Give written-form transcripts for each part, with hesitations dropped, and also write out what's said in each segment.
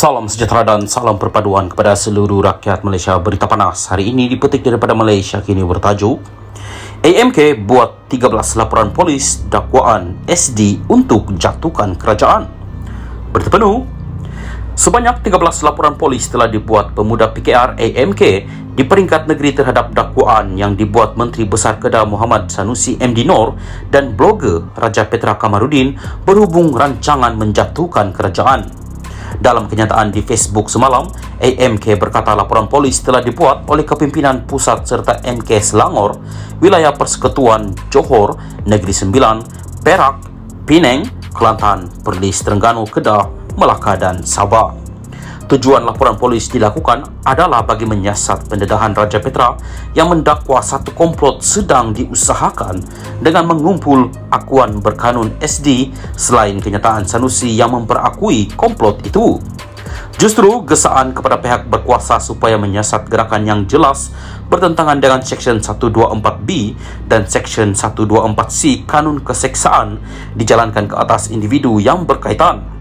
Salam sejahtera dan salam perpaduan kepada seluruh rakyat Malaysia. Berita panas hari ini dipetik daripada Malaysia Kini bertajuk AMK buat 13 laporan polis dakwaan SD untuk jatuhkan kerajaan. Berita penuh, sebanyak 13 laporan polis telah dibuat pemuda PKR AMK di peringkat negeri terhadap dakwaan yang dibuat Menteri Besar Kedah Muhammad Sanusi MD Nor dan blogger Raja Petra Kamarudin berhubung rancangan menjatuhkan kerajaan. Dalam kenyataan di Facebook semalam, AMK berkata laporan polis telah dibuat oleh kepimpinan pusat serta MK Selangor, wilayah Persekutuan Johor, Negeri Sembilan, Perak, Penang, Kelantan, Perlis, Terengganu, Kedah, Melaka dan Sabah. Tujuan laporan polis dilakukan adalah bagi menyiasat pendedahan Raja Petra yang mendakwa satu komplot sedang diusahakan dengan mengumpul akuan berkanun SD selain kenyataan Sanusi yang memperakui komplot itu. Justru gesaan kepada pihak berkuasa supaya menyiasat gerakan yang jelas bertentangan dengan Seksyen 124B dan Seksyen 124C Kanun Keseksaan dijalankan ke atas individu yang berkaitan.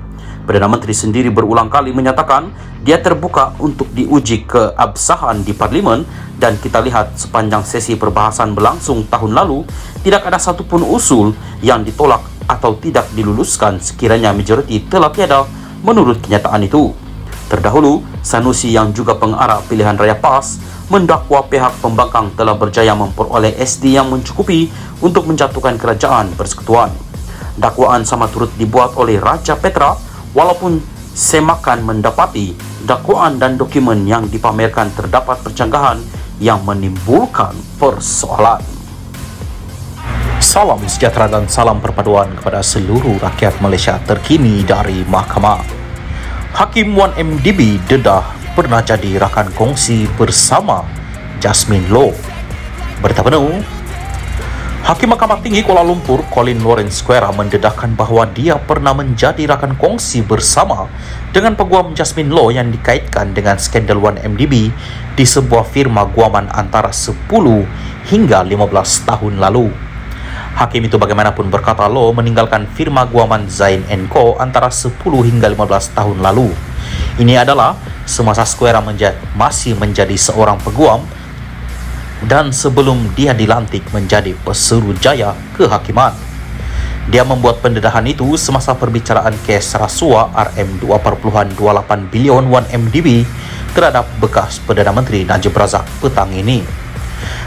Perdana Menteri sendiri berulang kali menyatakan dia terbuka untuk diuji keabsahan di Parlimen dan kita lihat sepanjang sesi perbahasan berlangsung tahun lalu tidak ada satupun usul yang ditolak atau tidak diluluskan sekiranya majoriti telah tiada menurut kenyataan itu. Terdahulu, Sanusi yang juga pengarah pilihan raya PAS mendakwa pihak pembangkang telah berjaya memperoleh SD yang mencukupi untuk menjatuhkan kerajaan persekutuan. Dakwaan sama turut dibuat oleh Raja Petra walaupun semakan mendapati dakwaan dan dokumen yang dipamerkan terdapat percanggahan yang menimbulkan persoalan. Salam sejahtera dan salam perpaduan kepada seluruh rakyat Malaysia terkini dari Mahkamah. Hakim Wan MDB dedah pernah jadi rakan kongsi bersama Jasmine Loh. Berita penuh, Hakim Mahkamah Tinggi Kuala Lumpur, Colin Lawrence Square mendedahkan bahawa dia pernah menjadi rakan kongsi bersama dengan peguam Jasmine Loh yang dikaitkan dengan skandal 1MDB di sebuah firma guaman antara 10 hingga 15 tahun lalu. Hakim itu bagaimanapun berkata Loh meninggalkan firma guaman Zain & Co antara 10 hingga 15 tahun lalu. Ini adalah semasa Square masih menjadi seorang peguam dan sebelum dia dilantik menjadi Pesuruhjaya Kehakiman. Dia membuat pendedahan itu semasa perbicaraan kes rasuah RM2.28 bilion 1MDB terhadap bekas Perdana Menteri Najib Razak petang ini.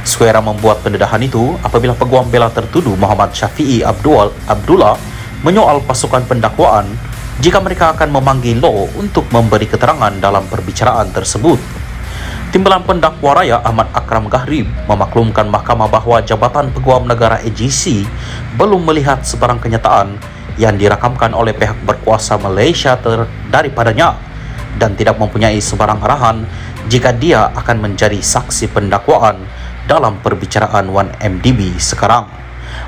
Square membuat pendedahan itu apabila peguam bela tertuduh Muhammad Syafiee Abdullah menyoal pasukan pendakwaan jika mereka akan memanggil Loh untuk memberi keterangan dalam perbicaraan tersebut. Timbalan pendakwa raya Ahmad Akram Gharib memaklumkan mahkamah bahawa Jabatan Peguam Negara AGC belum melihat sebarang kenyataan yang dirakamkan oleh pihak berkuasa Malaysia daripadanya dan tidak mempunyai sebarang arahan jika dia akan menjadi saksi pendakwaan dalam perbicaraan 1MDB sekarang.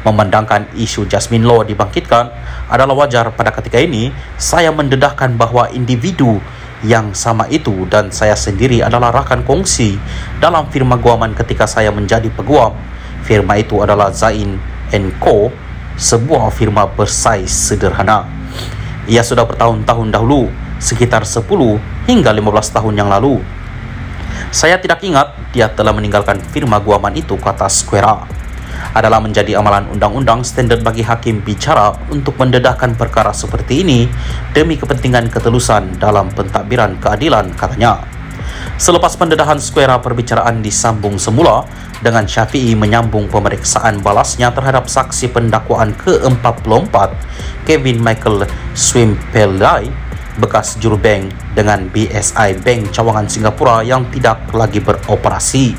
Memandangkan isu Jasmine Loh dibangkitkan adalah wajar pada ketika ini, saya mendedahkan bahawa individu yang sama itu dan saya sendiri adalah rakan kongsi dalam firma guaman ketika saya menjadi peguam. Firma itu adalah Zain & Co, sebuah firma bersaiz sederhana. Ia sudah bertahun-tahun dahulu, sekitar 10 hingga 15 tahun yang lalu. Saya tidak ingat dia telah meninggalkan firma guaman itu, kata Square. Adalah menjadi amalan undang-undang standard bagi hakim bicara untuk mendedahkan perkara seperti ini demi kepentingan ketelusan dalam pentadbiran keadilan, katanya. Selepas pendedahan Square, perbicaraan disambung semula dengan Syafiee menyambung pemeriksaan balasnya terhadap saksi pendakwaan ke-44 Kevin Michael Swimpelai, bekas jurubank dengan BSI Bank Cawangan Singapura yang tidak lagi beroperasi.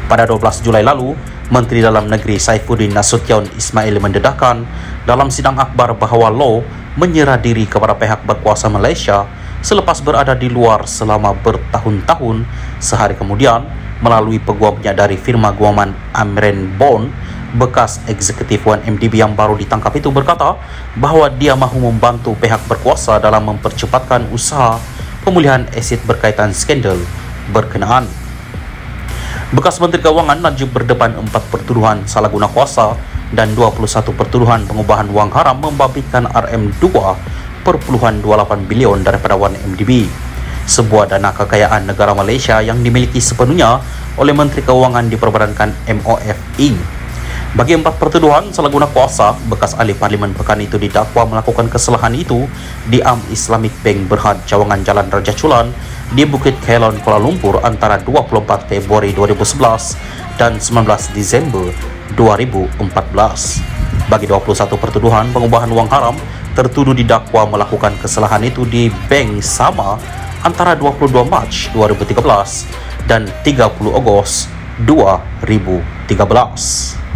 Pada 12 Julai lalu, Menteri Dalam Negeri Saifuddin Nasution Ismail mendedahkan dalam sidang akhbar bahawa Loh menyerah diri kepada pihak berkuasa Malaysia selepas berada di luar selama bertahun-tahun. Sehari kemudian, melalui peguamnya dari firma guaman Amren Bond, bekas eksekutif 1MDB yang baru ditangkap itu berkata bahawa dia mahu membantu pihak berkuasa dalam mempercepatkan usaha pemulihan aset berkaitan skandal berkenaan. Bekas Menteri Keuangan Najib berdepan 4 pertuduhan salah guna kuasa dan 21 pertuduhan pengubahan wang haram membabitkan RM2.28 bilion daripada 1MDB. sebuah dana kekayaan negara Malaysia yang dimiliki sepenuhnya oleh Menteri Keuangan diperbadankan MOF Bagi 4 pertuduhan salah guna kuasa, bekas ahli Parlimen Pekan itu didakwa melakukan kesalahan itu di Am Islamic Bank Berhad, cawangan Jalan Raja Chulan di Bukit Kelon, Kuala Lumpur antara 24 Februari 2011 dan 19 Disember 2014. Bagi 21 pertuduhan pengubahan wang haram, tertuduh didakwa melakukan kesalahan itu di bank sama antara 22 Mac 2013 dan 30 Ogos 2013.